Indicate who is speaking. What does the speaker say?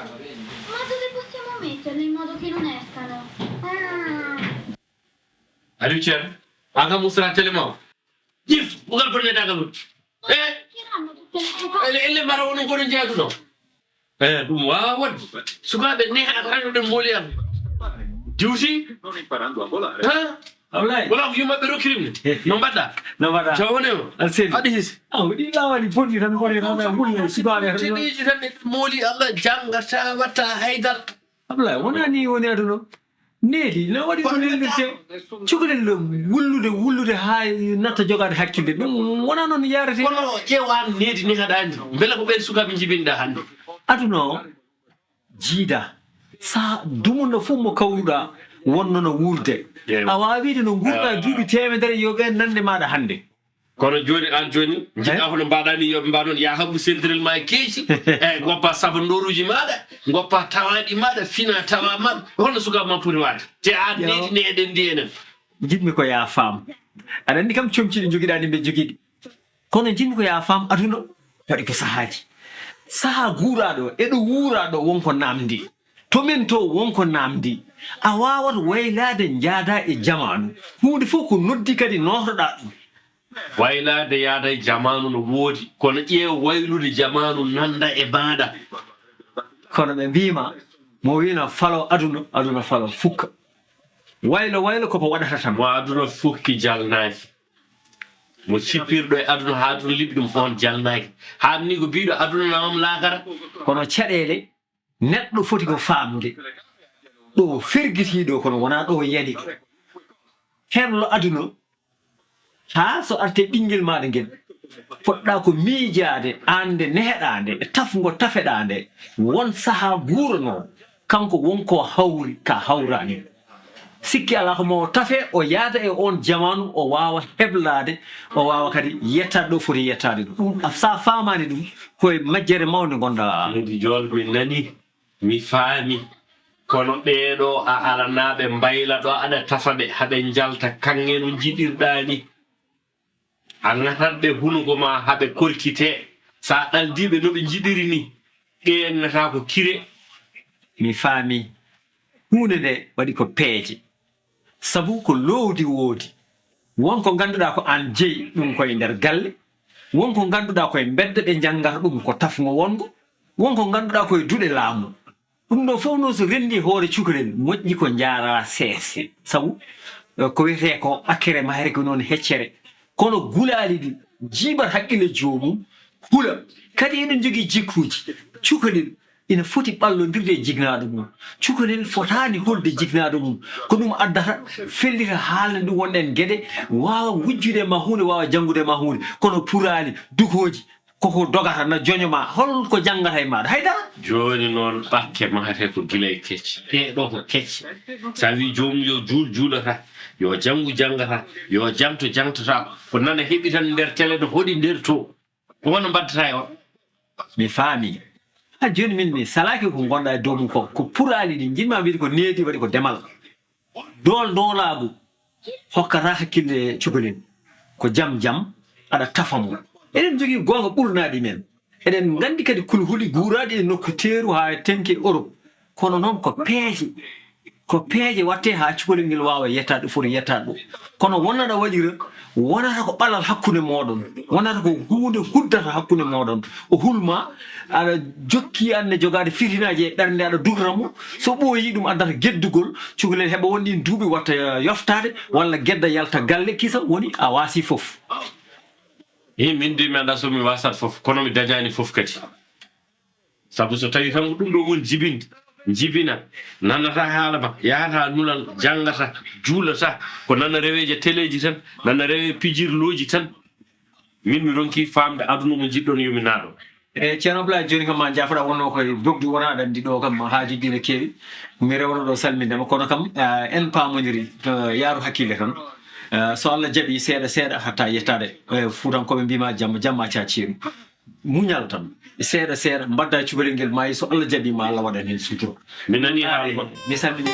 Speaker 1: Ma dove possiamo metterle in modo che non escano?
Speaker 2: Aduh cer, aga musra telemo. Jif, bukan pernah dagang.
Speaker 1: Tireranno tutte le cose.
Speaker 2: Elle mara wono ko jadu no. Dum wawan. Suka be ne ha den moliam. Juicy?
Speaker 3: Non imparando a volare.
Speaker 4: Abdullaay.
Speaker 2: Wala ko yuma be rokirim. No badda.
Speaker 4: No bada.
Speaker 2: Jawone.
Speaker 4: Alsen.
Speaker 2: Hadis.
Speaker 4: Di lawani ponni tan ko rena bulle sibale.
Speaker 2: Tini tan moli Allah jangata wata haidar.
Speaker 4: Abdullaay wona ni woni aduno. Nehdi no wadi ko lelirte cukalel wullude ha natta jogade hakkilde dum wona non yarete
Speaker 2: Kono jewan Nehdi ni hada andi. Bela ko ben suka bi jibinda hande.
Speaker 4: aduno jiida sa dumuno fu mo kawruda wonno no wurde a waawide no gurda duubi temedere yo ben nande maada hande
Speaker 2: Kono joni an joni jida hono mbadani yo mbadon ya habu sentrel ma keeci goppa sabandoruji maada goppa tawadi maada fina tawa mad hono suka ma puri wade te an Nehdi ne eden dienen
Speaker 4: jidmi ko ya fam aɗa andi kam comciɗi jogiɗani ɓe jogiɗi kono jidmi ko ya fam aduno waɗi ko sahaji saha guuraɗo eɗo wuuraɗo wonko namdi to men to wonko namdi a wawat waylade jaada e jamanu hunde fof ko noddi kadi notoɗa ɗum
Speaker 2: waylade yaada e jamanu no woodi kono ƴeew waylude jamanu nanda e baada
Speaker 4: kono ɓe mbima mo wina falo aduna falo fukka waylo koko waɗata tan
Speaker 2: mo aduna fukki jalnaki mo cippirɗo e aduna ha aduna liɓi ɗum on jalnaki hanni ko mbiɗo aduna namam laakara
Speaker 4: kono caɗele neɗɗo foti ko famde ɗo fergitiɗo kono wona ɗo yani henlo aduna ha so arte ɓinguel maɗa ngel poɗɗa ko miijade ande neheɗande e tafgo tafeɗande won saaha guurano kanko wonko hawri ka hawrani sikki ala ko mo tafe o yaada e on jamanu o wawa heblade o wawa kadi yettade ɗo foti yettade ɗum sa famani ɗum koye majjere mawde gonɗa
Speaker 2: Nehdi Jool mi nani mi faami kono ɓeeɗo a alanaɓe mbayla ɗo aɗa tafaɓe haɓe jalta kanŋe no jiɗirɗani a ŋatatɓe hunugo ma haɓe korkite sa ɗaldiɓe no ɓe jiɗiri ni ƴeennata ko kire
Speaker 4: mi faami hunde nde waɗi ko peeje sabu ko lowdi woodi wonko ganduɗa ko an jeeyi ɗum koye nder galle wonko ganduɗa koye bedda ɓe janngata ɗum ko tafgo wongo wonko ganduɗa koye duɗe laamu ɗum ɗo fof noon so rendi hoore cukalel moƴƴi ko jaara seese sabu ko wiyete ko akkere mahre ko noon heccere kono gulaali ɗi jiibat haqqille joomum hula kadi eɗen jogii jikkuuji cukalel ina foti ɓallondirde e jignaɗo mum cukalel fotani holde jignaɗo mum ko ɗum addata fellita haalde ɗum wonɗen gueɗe wawa wujjude ma hunde wawa janngude ma hunde kono purali dukoji koko dogata na joñoma holko janggata e maɗa haydara
Speaker 2: joni noon ɓakke mahate ko gila e kecce ɗeɗo ko kecce sa wi jomum yo juulata yo janngu janngata yo jamto jangtata ko nana heɓi tan nder télé no hoɗi nder to wono mbaddata e o
Speaker 4: mi faami ha joni min mi salaki ko gonɗa e dow mum ko purali ɗi jinma wiide ko Nehdi waɗi ko demal doolagu hokkata hakkille cukalel ko jam aɗa tafa mum eɗen jogii gonga ɓurnaɗi men eɗen gandi kadi kulhuli guuraɗi e nokku teeru ha tenke Europe kono noon ko peeje watte ha cukalel ngel wawa yettade foti yettade ɗum kono wonnaɗa waɗira wonata ko ɓalal hakkude moɗon wonata ko hunde huddata hakkude moɗon o hulma aɗa jokki anne jogade fitinaji e ɓernde aɗa duhramo so ɓooyi ɗum addata geddugol cukalel heɓa wonɗin duuɓi watta yoftade walla gedda yalta galle kisa woni a waasi fof
Speaker 2: min de mi anda somi wasat fof kono mi dañani fof kadi sabu so tawi tan ko ɗum ɗo woni jibina nanata haala ma yahata nulal janggata juulata ko nana reweje téléji tan nana rewe pijirloji tan min mi ronki famde aduna mo jiɗɗon yomi naaɗo
Speaker 4: ceerno Abdullaay joni kam ma jafoɗa wonno koye bogdi wona aɗa andi ɗo kam haaji ɗi ne keewi mi rewno ɗo salmindema kono kam en paamodiri yaaru hakkille tan so Allah jaɓi seeɗa hatta yettade fuutankoɓe mbima jamma caciru muñal tan seeɗa mbadda cukalel ngel maayi so Allah jaɓima Allah waɗan hen suturo
Speaker 2: mi nani haala ma
Speaker 4: mi salmini